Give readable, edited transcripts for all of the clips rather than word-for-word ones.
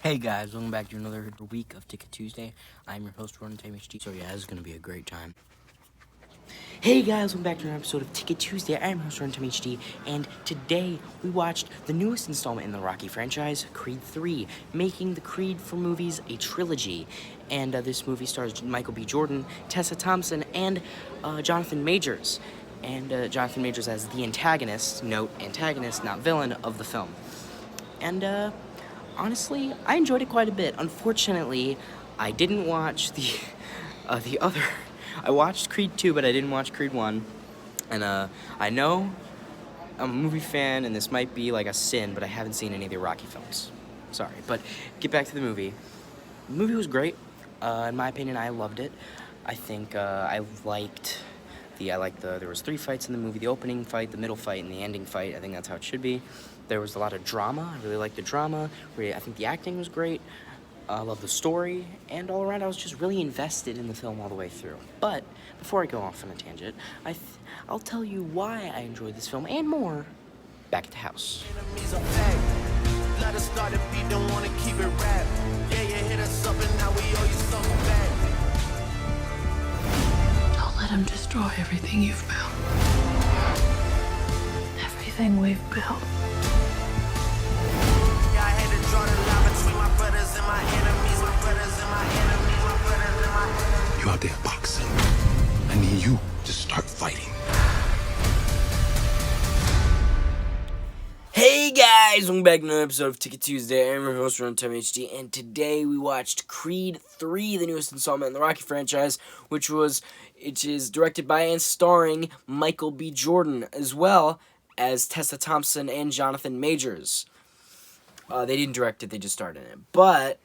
Hey guys, welcome back to another week of Ticket Tuesday. I'm your host, Ron HD. So yeah, this is going to be a great time. Hey guys, welcome back to another episode of Ticket Tuesday. I'm your host, Ron HD, and today we watched the newest installment in the Rocky franchise, Creed 3, making the Creed for movies a trilogy. And this movie stars Michael B. Jordan, Tessa Thompson, and Jonathan Majors. And Jonathan Majors as the antagonist, note antagonist, not villain, of the film. And honestly, I enjoyed it quite a bit. Unfortunately, I didn't watch the other. I watched Creed 2, but I didn't watch Creed 1. And I know I'm a movie fan, and this might be like a sin, but I haven't seen any of the Rocky films. Sorry, but get back to the movie. The movie was great. In my opinion, I loved it. I think I liked there was 3 fights in the movie: the opening fight, the middle fight, and the ending fight. I think that's how it should be. There was a lot of drama. I really liked the drama. I think the acting was great. I love the story, and all around I was just really invested in the film all the way through. But before I go off on a tangent, I'll tell you why I enjoyed this film and more back at the house. Let us start if you don't wanna keep it rap. Yeah, you hit us up and now we owe you something back. Don't let him destroy everything you've built. Everything we've built. Yeah, I had to draw the line between my brothers and my enemies. My brothers and my enemies. My brothers and my enemies. You out there boxing. I need you to start fighting. Hey guys, welcome back to another episode of Ticket Tuesday. I'm your host, Ron HD, and today we watched Creed 3, the newest installment in the Rocky franchise, which is directed by and starring Michael B. Jordan, as well as Tessa Thompson and Jonathan Majors. They didn't direct it, they just starred in it. But,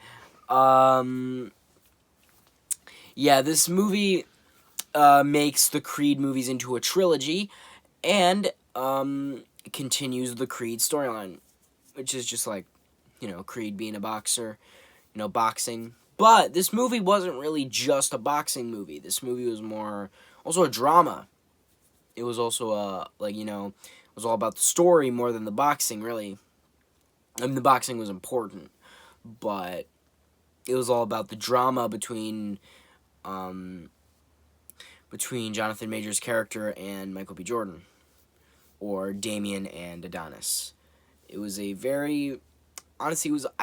yeah, this movie makes the Creed movies into a trilogy, and continues the Creed storyline, which is just like, Creed being a boxer, boxing. But this movie wasn't really just a boxing movie. This movie was also a drama. It was also it was all about the story more than the boxing, really. I mean, the boxing was important, but it was all about the drama between Jonathan Majors' character and Michael B. Jordan, or Damien and Adonis. It was I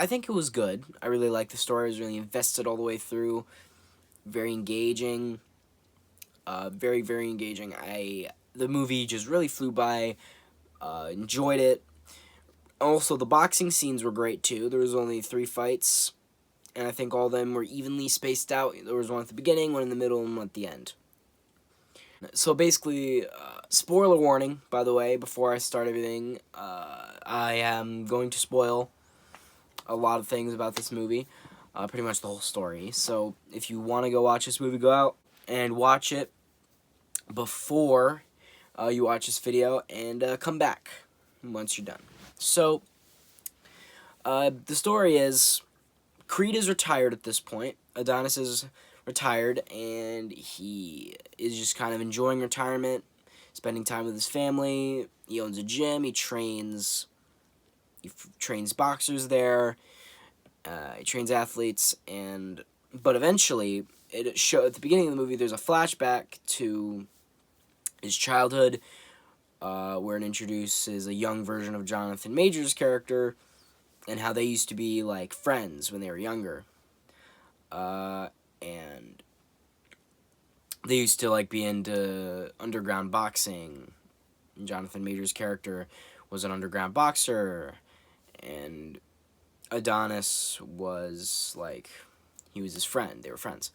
think it was good. I really liked the story. I was really invested all the way through. Very engaging. Very, very engaging. The movie just really flew by. Enjoyed it. Also, the boxing scenes were great, too. There was only 3 fights, and I think all of them were evenly spaced out. There was one at the beginning, one in the middle, and one at the end. So basically, spoiler warning, by the way, before I start everything, I am going to spoil a lot of things about this movie, pretty much the whole story. So if you want to go watch this movie, go out and watch it before you watch this video, and come back once you're done. So, the story is, Creed is retired at this point. Adonis is retired, and he is just kind of enjoying retirement, spending time with his family. He owns a gym. He trains boxers there. He trains athletes, but eventually, at the beginning of the movie, there's a flashback to his childhood, where it introduces a young version of Jonathan Majors' character, and how they used to be, like, friends when they were younger. And they used to, like, be into underground boxing. Jonathan Majors' character was an underground boxer, and Adonis was, like, he was his friend. They were friends.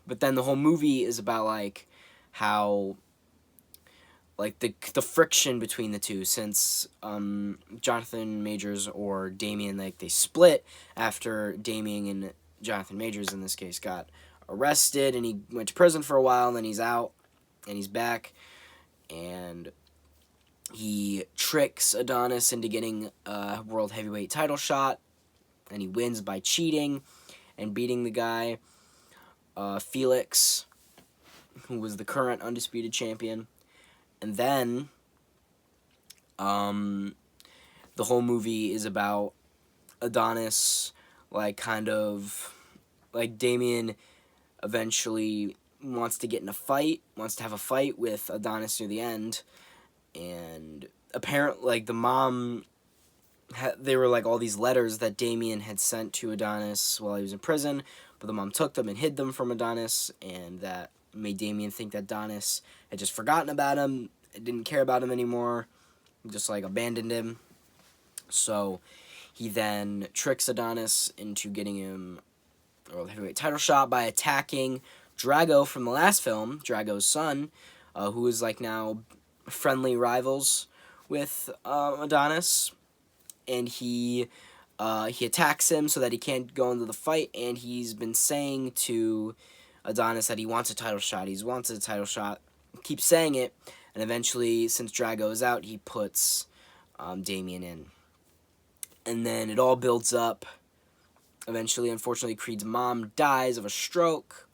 But then the whole movie is about, like, how, like, the friction between the two, since Jonathan Majors or Damien, like, they split after Damien and Jonathan Majors, in this case, got arrested, and he went to prison for a while, and then he's out, and he's back, and he tricks Adonis into getting a world heavyweight title shot, and he wins by cheating and beating the guy, Felix, who was the current undisputed champion. And then, the whole movie is about Adonis, like, kind of, like, Damien eventually wants to get in a fight, wants to have a fight with Adonis near the end, and apparently, like, the mom, they were, like, all these letters that Damien had sent to Adonis while he was in prison, but the mom took them and hid them from Adonis, and that made Damien think that Adonis had just forgotten about him, didn't care about him anymore, just, like, abandoned him. So he then tricks Adonis into getting him a World Heavyweight title shot by attacking Drago from the last film, Drago's son, who is, like, now friendly rivals with Adonis, and he attacks him so that he can't go into the fight, and he's been saying to Adonis that he wants a title shot. He wants a title shot, keeps saying it, and eventually, since Drago is out, he puts Damien in. And then it all builds up. Eventually, unfortunately, Creed's mom dies of a stroke,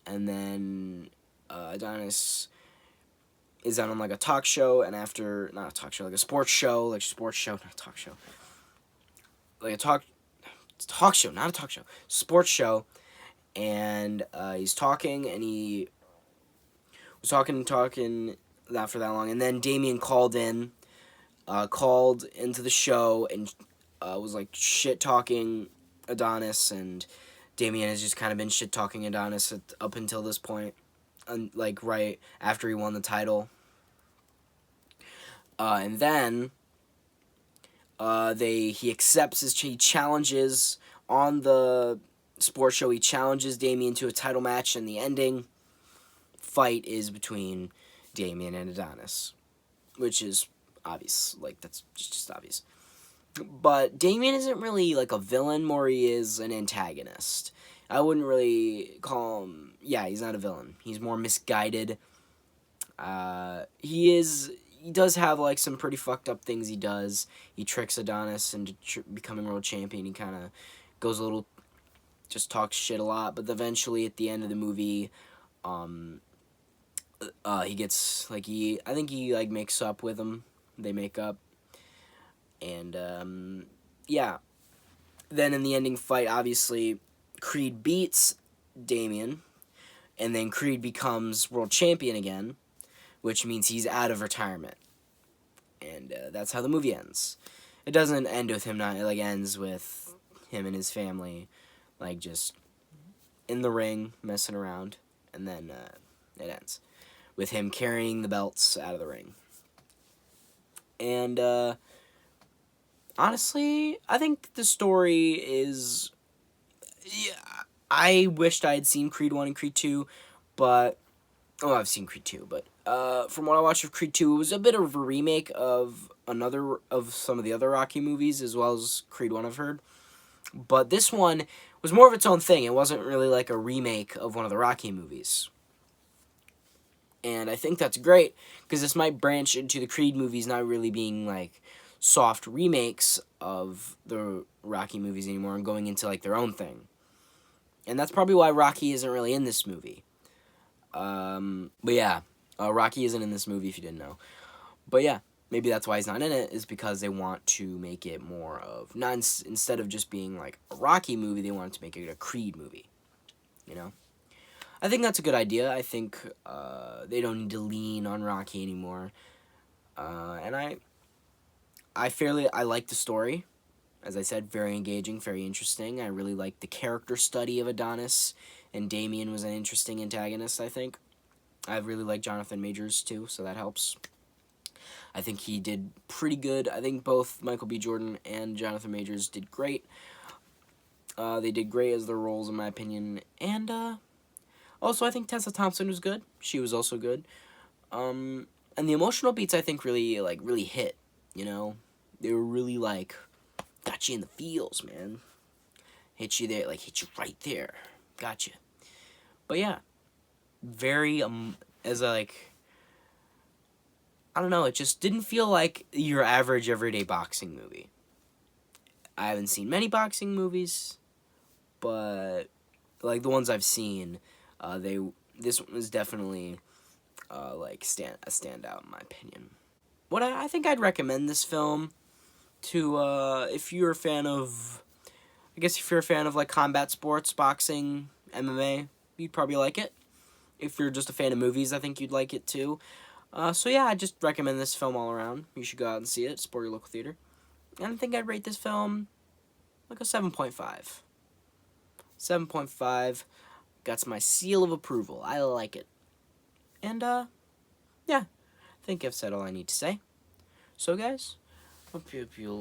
and then Adonis is on, like, a talk show, and after, not a talk show, like a sports show, not a talk show, like a talk show, not a talk show, sports show, and he's talking, and he was talking not for that long, and then Damien called into the show, and was, like, shit-talking Adonis, and Damien has just kind of been shit-talking Adonis up until this point, like, right after he won the title. And then he accepts he challenges on the sports show, he challenges Damien to a title match, and the ending fight is between Damien and Adonis, which is obvious, like, that's just obvious. But Damien isn't really, like, a villain, more he is an antagonist. I wouldn't really call him, yeah, he's not a villain. He's more misguided. He does have, like, some pretty fucked up things he does. He tricks Adonis into becoming world champion. He kind of goes a little, just talks shit a lot, but eventually at the end of the movie, he gets, like, I think he, like, makes up with him. They make up. And, yeah. Then in the ending fight, obviously, Creed beats Damien, and then Creed becomes world champion again, which means he's out of retirement. And that's how the movie ends. It doesn't end with him not, it, like, ends with him and his family, like, just in the ring, messing around, and then it ends with him carrying the belts out of the ring. And, honestly, I think the story is, yeah, I wished I had seen Creed 1 and Creed 2, but, I've seen Creed 2, but, from what I watched of Creed 2, it was a bit of a remake of some of the other Rocky movies, as well as Creed 1, I've heard. But this one was more of its own thing. It wasn't really like a remake of one of the Rocky movies. And I think that's great, because this might branch into the Creed movies not really being, like, soft remakes of the Rocky movies anymore and going into, like, their own thing. And that's probably why Rocky isn't really in this movie. But yeah, Rocky isn't in this movie if you didn't know. But yeah, maybe that's why he's not in it, is because they want to make it more of, instead of just being, like, a Rocky movie, they wanted to make it a Creed movie, you know? I think that's a good idea. I think they don't need to lean on Rocky anymore. And I like the story. As I said, very engaging, very interesting. I really like the character study of Adonis, and Damien was an interesting antagonist, I think. I really like Jonathan Majors, too, so that helps. I think he did pretty good. I think both Michael B. Jordan and Jonathan Majors did great. They did great as their roles, in my opinion. And, also, I think Tessa Thompson was good. She was also good. And the emotional beats, I think, really hit, you know? They were really, like, got you in the feels, man. Hit you there, like, hit you right there. Gotcha. But, yeah. Very, I don't know, it just didn't feel like your average, everyday boxing movie. I haven't seen many boxing movies, but, like, the ones I've seen, this one was definitely, a standout, in my opinion. I think I'd recommend this film to, if you're a fan of I guess if you're a fan of like combat sports, boxing, MMA, you'd probably like it. If you're just a fan of movies, I think you'd like it too. So yeah, I just recommend this film all around. You should go out and see it. Support your local theater. And I think I'd rate this film like a 7.5. 7.5. Got my seal of approval. I like it. And yeah, I think I've said all I need to say. So guys, hope you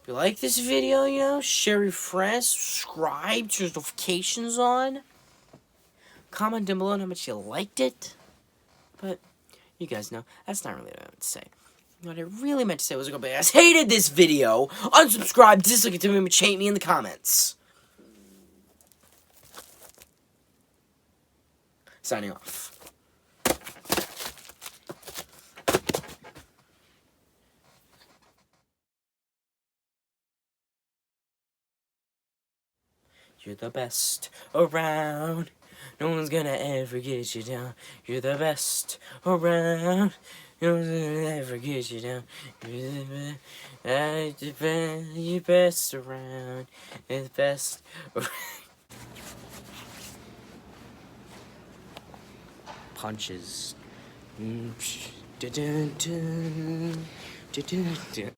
like this video, you know, share your friends, subscribe, turn notifications on. Comment down below how much you liked it. But you guys know, that's not really what I meant to say. What I really meant to say was I guys hated this video. Unsubscribe, dislike it to me, hate me in the comments. Signing off. You're the best around. No one's gonna ever get you down. You're the best around. No one's gonna ever get you down. You're the best around. You're the best around. Punches. Dun, dun, dun, dun, dun, dun.